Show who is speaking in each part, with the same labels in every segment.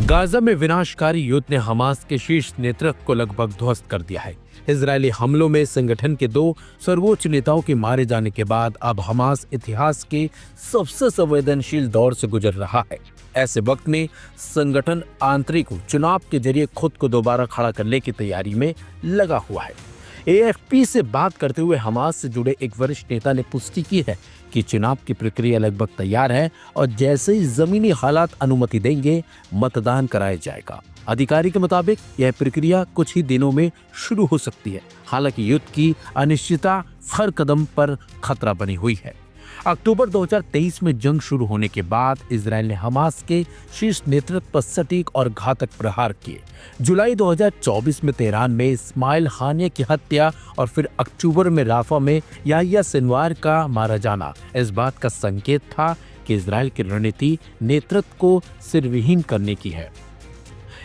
Speaker 1: Gaza में विनाशकारी युद्ध ने हमास के शीर्ष नेतृत्व को लगभग ध्वस्त कर दिया है। इजरायली हमलों में संगठन के 2 सर्वोच्च नेताओं के मारे जाने के बाद अब हमास इतिहास के सबसे संवेदनशील दौर से गुजर रहा है। ऐसे वक्त में संगठन आंतरिक चुनाव के जरिए खुद को दोबारा खड़ा करने की तैयारी में लगा हुआ है। एएफपी से बात करते हुए हमास से जुड़े एक वरिष्ठ नेता ने पुष्टि की है कि चुनाव की प्रक्रिया लगभग तैयार है और जैसे ही जमीनी हालात अनुमति देंगे मतदान कराया जाएगा। अधिकारी के मुताबिक यह प्रक्रिया कुछ ही दिनों में शुरू हो सकती है। हालांकि युद्ध की अनिश्चितता हर कदम पर खतरा बनी हुई है। अक्टूबर 2023 में जंग शुरू होने के बाद इजरायल ने हमास के शीर्ष नेतृत्व पर सटीक और घातक प्रहार किए। जुलाई 2024 में तेहरान में इस्माइल हानिया की हत्या और फिर अक्टूबर में राफा में याह्या सिनवार का मारा जाना इस बात का संकेत था कि इजरायल की रणनीति नेतृत्व को सिरविहीन करने की है।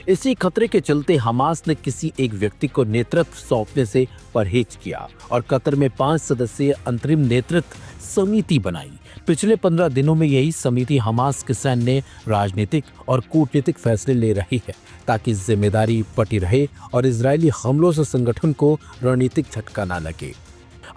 Speaker 1: इसी खतरे के चलते हमास ने किसी एक व्यक्ति को नेतृत्व सौंपने से परहेज किया और कतर में 5 सदस्यीय अंतरिम नेतृत्व समिति बनाई। पिछले 15 दिनों में यही समिति हमास के सैन्य, राजनीतिक और कूटनीतिक फैसले ले रही है ताकि जिम्मेदारी बटी रहे और इजरायली हमलों से संगठन को रणनीतिक झटका न लगे।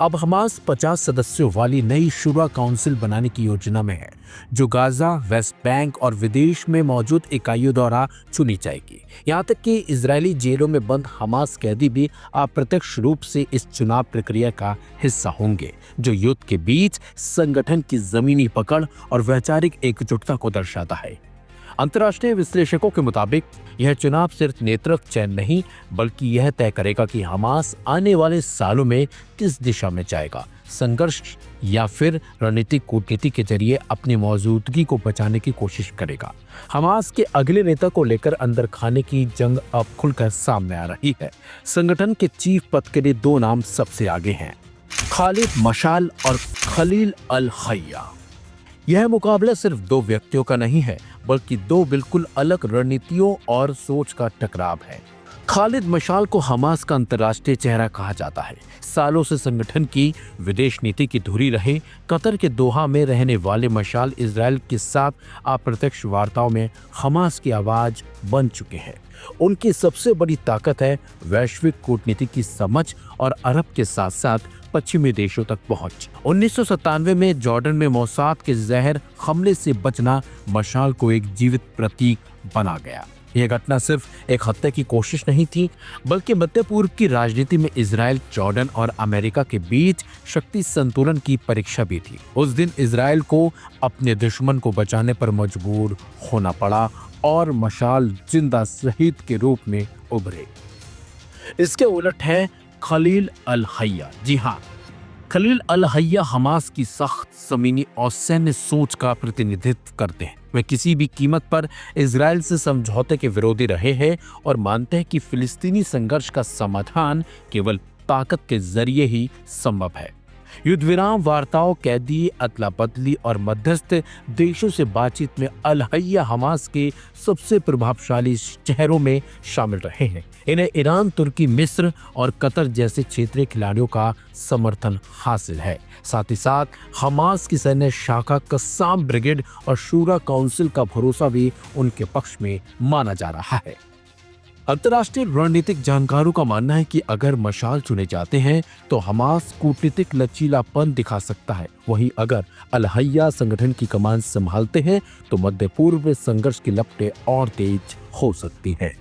Speaker 1: अब हमास 50 सदस्यों वाली नई शुरा काउंसिल बनाने की योजना में है, जो गाजा, वेस्ट बैंक और विदेश में मौजूद इकाइयों द्वारा चुनी जाएगी। यहाँ तक कि इजरायली जेलों में बंद हमास कैदी भी अप्रत्यक्ष रूप से इस चुनाव प्रक्रिया का हिस्सा होंगे, जो युद्ध के बीच संगठन की जमीनी पकड़ और वैचारिक एकजुटता को दर्शाता है। अंतर्राष्ट्रीय विश्लेषकों के मुताबिक यह चुनाव सिर्फ नेतृत्व चयन नहीं, बल्कि यह तय करेगा कि हमास आने वाले सालों में किस दिशा में जाएगा, संघर्ष या फिर रणनीतिक कूटनीति के जरिए अपनी मौजूदगी को बचाने की कोशिश करेगा। हमास के अगले नेता को लेकर अंदर खाने की जंग अब खुलकर सामने आ रही है। संगठन के चीफ पद के लिए 2 नाम सबसे आगे हैं, खालिद मशाल और खलील अल हैया। यह मुकाबला सिर्फ 2 व्यक्तियों का नहीं है, बल्कि 2 बिल्कुल अलग रणनीतियों और सोच का टकराव है। खालिद मशाल को हमास का अंतर्राष्ट्रीय चेहरा कहा जाता है। सालों से संगठन की विदेश नीति की धुरी रहे कतर के दोहा में रहने वाले मशाल इजरायल के साथ अप्रत्यक्ष वार्ताओं में हमास की आवाज बन चुके हैं। उनकी सबसे बड़ी ताकत है वैश्विक कूटनीति की समझ और अरब के साथ साथ पश्चिमी देशों तक पहुंच। 1997 में जॉर्डन में मोसाद के जहर हमले से बचना मशाल को एक जीवित प्रतीक बना गया। यह घटना सिर्फ एक हत्या की कोशिश नहीं थी, बल्कि मध्य पूर्व की राजनीति में इजरायल, जॉर्डन और अमेरिका के बीच शक्ति संतुलन की परीक्षा भी थी। उस दिन इजरायल को अपने दुश्मन को बचाने पर मजबूर होना पड़ा और मशाल जिंदा शहीद के रूप में उभरे। इसके उलट है खलील अल हैया। जी हाँ, खलील अल हैया हमास की सख्त ज़मीनी और सैन्य सोच का प्रतिनिधित्व करते हैं। वे किसी भी कीमत पर इजरायल से समझौते के विरोधी रहे हैं और मानते हैं कि फिलिस्तीनी संघर्ष का समाधान केवल ताकत के जरिए ही संभव है। युद्ध विराम वार्ताओं, कैदी अदला बदली और मध्यस्थ देशों से बातचीत में अल हैया हमास के सबसे प्रभावशाली चेहरों में शामिल रहे हैं। इन्हें ईरान, तुर्की, मिस्र और कतर जैसे क्षेत्रीय खिलाड़ियों का समर्थन हासिल है। साथ ही साथ हमास की सैन्य शाखा कस्साम ब्रिगेड और शूरा काउंसिल का भरोसा भी उनके पक्ष में माना जा रहा है। अंतर्राष्ट्रीय रणनीतिक जानकारों का मानना है कि अगर मशाल चुने जाते हैं तो हमास कूटनीतिक लचीलापन दिखा सकता है। वहीं अगर अल हैया संगठन की कमान संभालते हैं तो मध्य पूर्व में संघर्ष की लपटें और तेज हो सकती हैं।